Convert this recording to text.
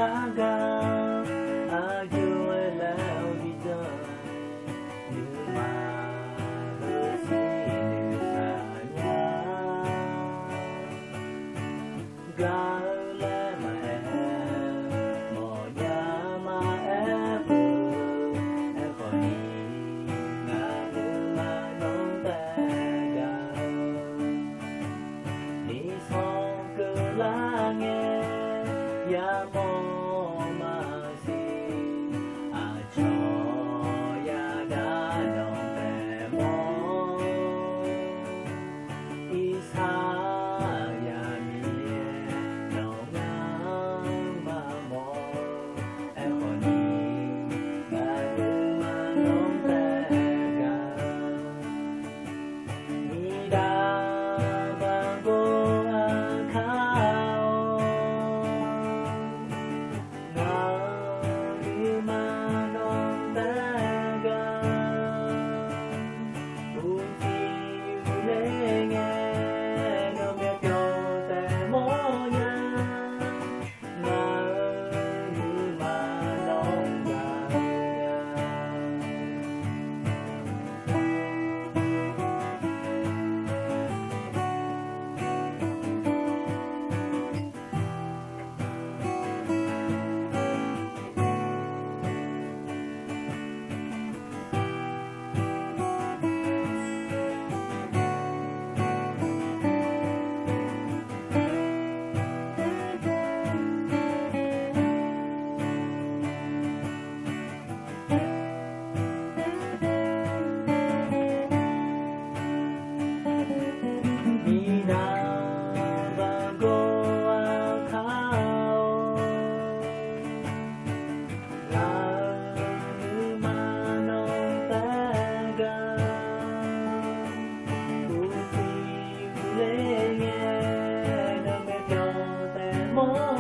gaga ayu leo đi chơi như mà hứa xin xa nhà ga lẽ mà em mò nhà mà em khỏi đi ngã như mà nông tè ga đi sau cứ lá nghe ya mo ma si a cho ya da dong te mo i sa ya mi no ngang ma mo e ho ni ga lu ma nong te ga mi da ba go a kha more